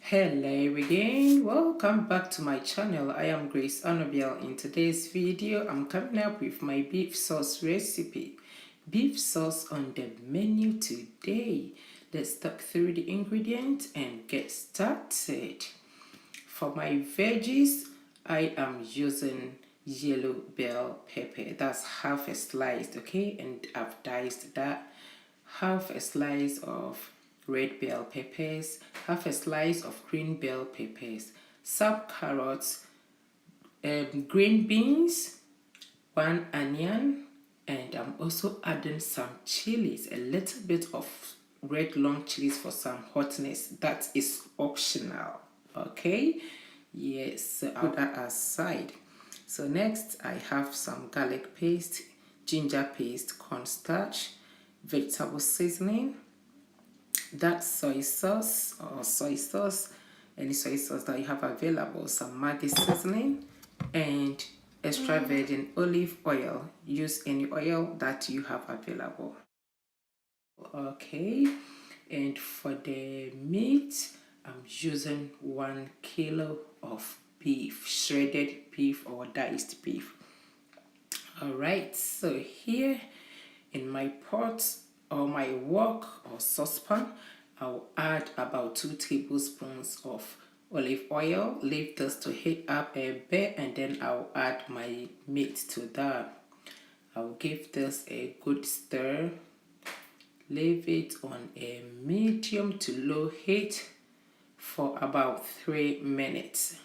Hello again, welcome back to my channel. I am Grace Annabelle. In today's video, I'm coming up with my beef sauce recipe. Beef sauce on the menu today. Let's talk through the ingredients and get started. For my veggies, I am using yellow bell pepper. That's half a slice, okay? And I've diced that. Half a slice of red bell peppers, half a slice of green bell peppers, some carrots, green beans, one onion, and I'm also adding some chilies, a little bit of red long chilies for some hotness. That is optional, okay? Yes, so I'll put that aside. So next I have some garlic paste, ginger paste, cornstarch, vegetable seasoning, that soy sauce or soy sauce, any soy sauce that you have available, some maggi seasoning, and extra virgin olive oil. Use any oil that you have available. Okay, and for the meat, I'm using 1 kilo of beef, shredded beef or diced beef. Alright, so here in my pot or my wok or saucepan, I'll add about 2 tablespoons of olive oil. Leave this to heat up a bit and then I'll add my meat to that. I'll give this a good stir. Leave it on a medium to low heat for about 3 minutes.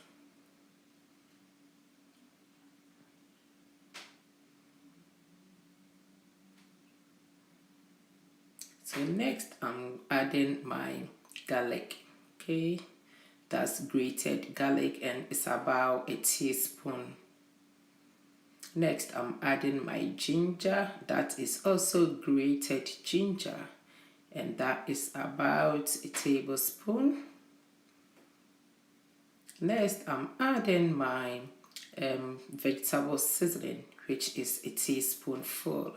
So next I'm adding my garlic, okay? That's grated garlic and it's about a teaspoon. Next I'm adding my ginger, that is also grated ginger, and that is about a tablespoon. Next I'm adding my vegetable seasoning, which is a teaspoonful.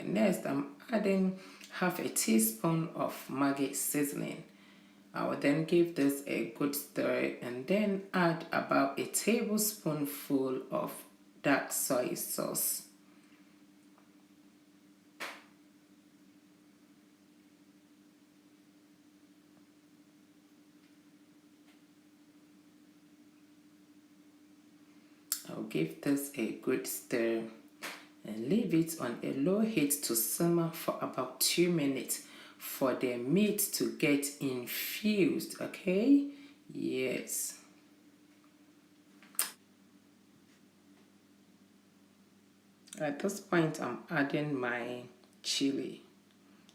Next, I'm adding half a teaspoon of maggi seasoning. I will then give this a good stir and then add about a tablespoonful of dark soy sauce. I'll give this a good stir and leave it on a low heat to simmer for about 2 minutes for the meat to get infused, okay? Yes. At this point, I'm adding my chili.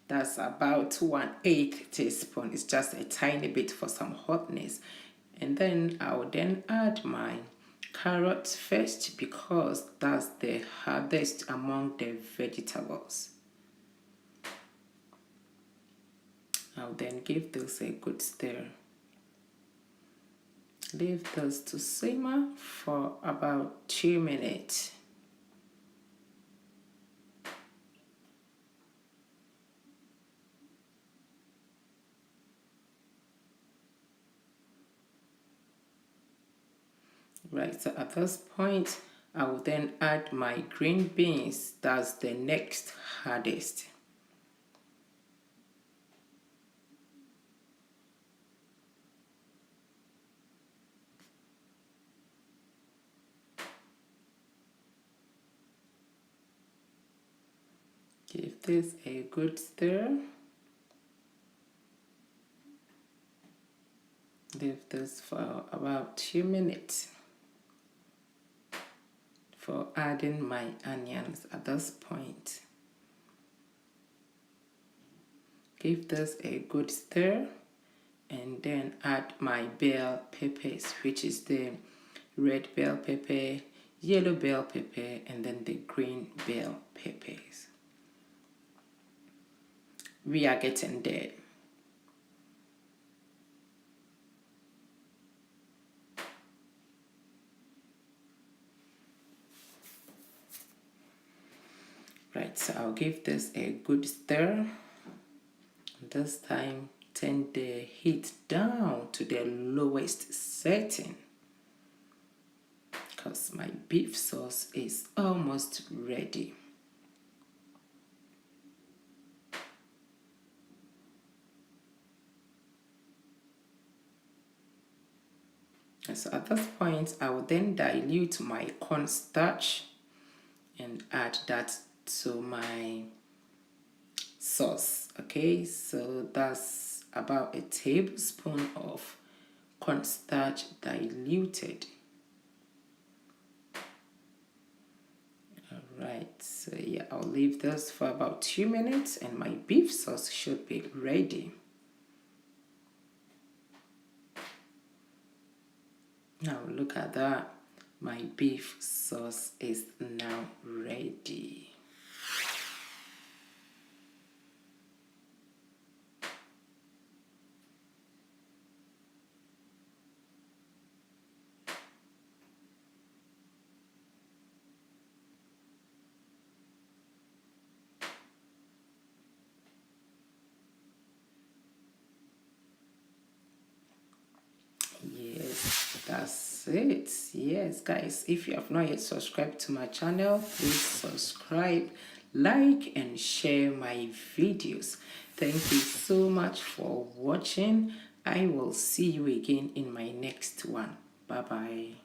That's about 1/8 teaspoon. It's just a tiny bit for some hotness. And then I'll then add my carrots first because that's the hardest among the vegetables. I'll then give this a good stir. Leave this to simmer for about 2 minutes. Right, so at this point, I will then add my green beans. That's the next hardest. Give this a good stir. Leave this for about 2 minutes for adding my onions at this point. Give this a good stir and then add my bell peppers, which is the red bell pepper, yellow bell pepper, and then the green bell peppers. We are getting there. Right, so I'll give this a good stir. This time, turn the heat down to the lowest setting, because my beef sauce is almost ready. And so at this point, I will then dilute my cornstarch and add that to my sauce. Okay, so that's about a tablespoon of cornstarch diluted. Alright, so yeah, I'll leave this for about 2 minutes and my beef sauce should be ready. Now look at that, my beef sauce is now ready. Yes, that's it. Yes, guys, if you have not yet subscribed to my channel, please subscribe, like, and share my videos. Thank you so much for watching. I will see you again in my next one. Bye bye.